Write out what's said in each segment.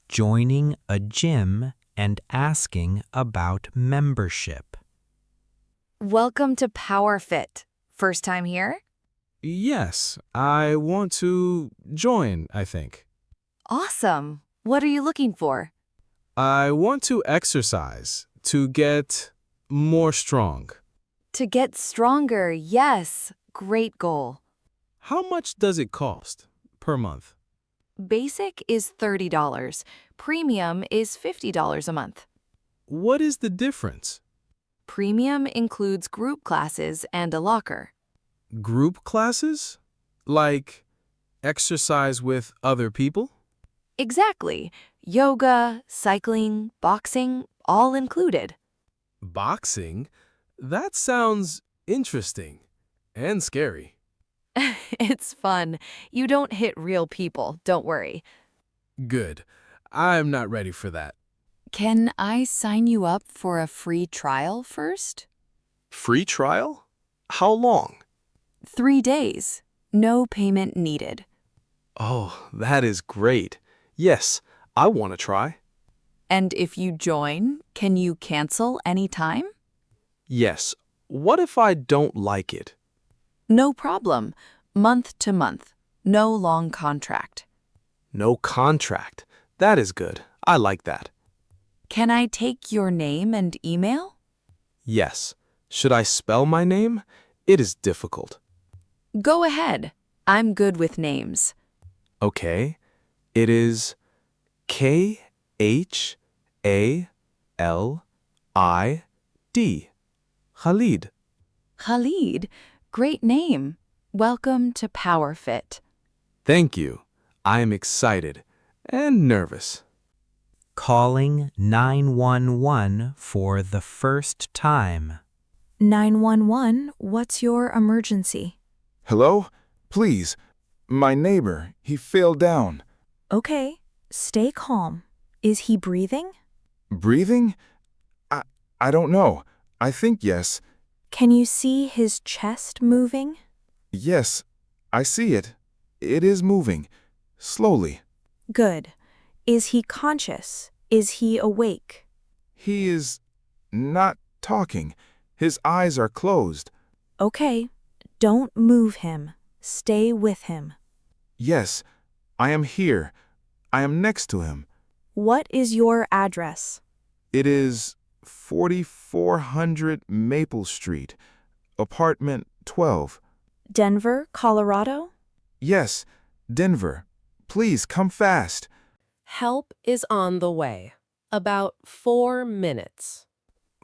joining a gym and asking about membership. Welcome to PowerFit. First time here? Yes, I want to join, I think. Awesome. What are you looking for? I want to exercise to get more strong. To get stronger, yes. Great goal. How much does it cost per month? Basic is $30. Premium is $50 a month. What is the difference? Premium includes group classes and a locker. Group classes? Like exercise with other people? Exactly. Yoga, cycling, boxing, all included. Boxing? That sounds interesting and scary. It's fun. You don't hit real people, don't worry. Good. I'm not ready for that. Can I sign you up for a free trial first? Free trial? How long? 3 days. No payment needed. Oh, that is great. Yes, I want to try. And if you join, can you cancel anytime? Yes. What if I don't like it? No problem. Month to month. No long contract. No contract. That is good. I like that. Can I take your name and email? Yes. Should I spell my name? It is difficult. Go ahead. I'm good with names. Okay. It is Khalid. Khalid. Khalid, great name. Welcome to PowerFit. Thank you. I am excited and nervous. Calling 911 for the first time. 911, what's your emergency? Hello? Please. My neighbor, he fell down. Okay, stay calm. Is he breathing? Breathing? I don't know. I think yes. Can you see his chest moving? Yes, I see it. It is moving. Slowly. Good. Is he conscious? Is he awake? He is not talking. His eyes are closed. Okay, don't move him. Stay with him. Yes, I am here. I am next to him. What is your address? It is 4400 Maple Street, apartment 12. Denver, Colorado? Yes, Denver. Please come fast. Help is on the way. About 4 minutes.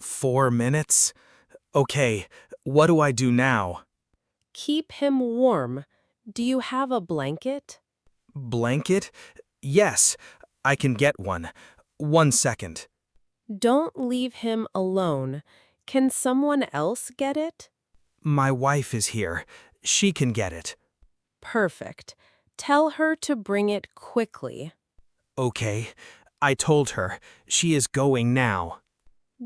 4 minutes? Okay, what do I do now? Keep him warm. Do you have a blanket? Blanket? Yes, I can get one. 1 second. Don't leave him alone. Can someone else get it? My wife is here. She can get it. Perfect. Tell her to bring it quickly. Okay, I told her. She is going now.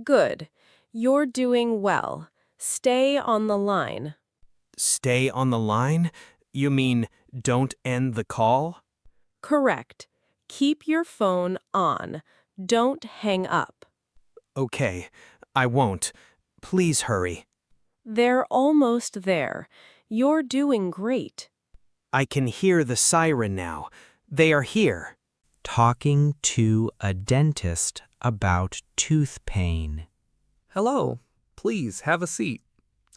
Good. You're doing well. Stay on the line. Stay on the line? You mean don't end the call? Correct. Keep your phone on. Don't hang up. Okay, I won't. Please hurry. They're almost there. You're doing great. I can hear the siren now. They are here. Talking to a dentist about tooth pain. Hello. Please have a seat.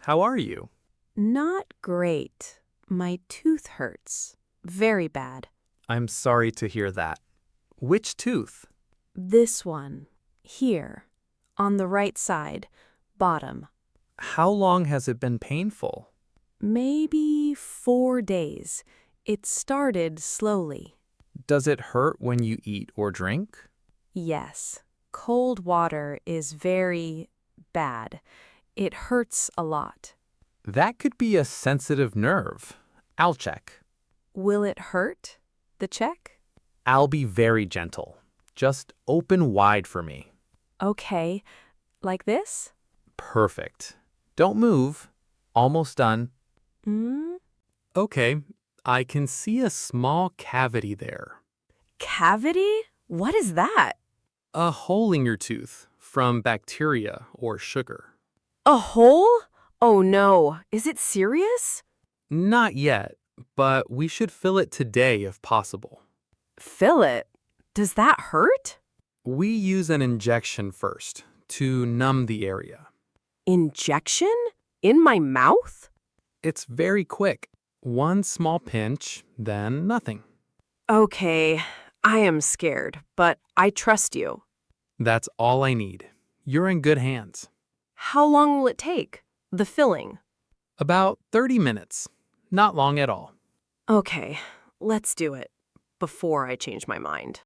How are you? Not great. My tooth hurts. Very bad. I'm sorry to hear that. Which tooth? This one. Here. On the right side. Bottom. How long has it been painful? Maybe 4 days. It started slowly. Does it hurt when you eat or drink? Yes. Cold water is very bad. It hurts a lot. That could be a sensitive nerve. I'll check. Will it hurt? The check? I'll be very gentle. Just open wide for me. Okay. Like this? Perfect. Don't move. Almost done. Okay, I can see a small cavity there. Cavity? What is that? A hole in your tooth from bacteria or sugar. A hole? Oh no, is it serious? Not yet, but we should fill it today if possible. Fill it? Does that hurt? We use an injection first to numb the area. Injection? In my mouth? It's very quick. One small pinch, then nothing. Okay, I am scared, but I trust you. That's all I need. You're in good hands. How long will it take? The filling? About 30 minutes. Not long at all. Okay, let's do it. Before I change my mind.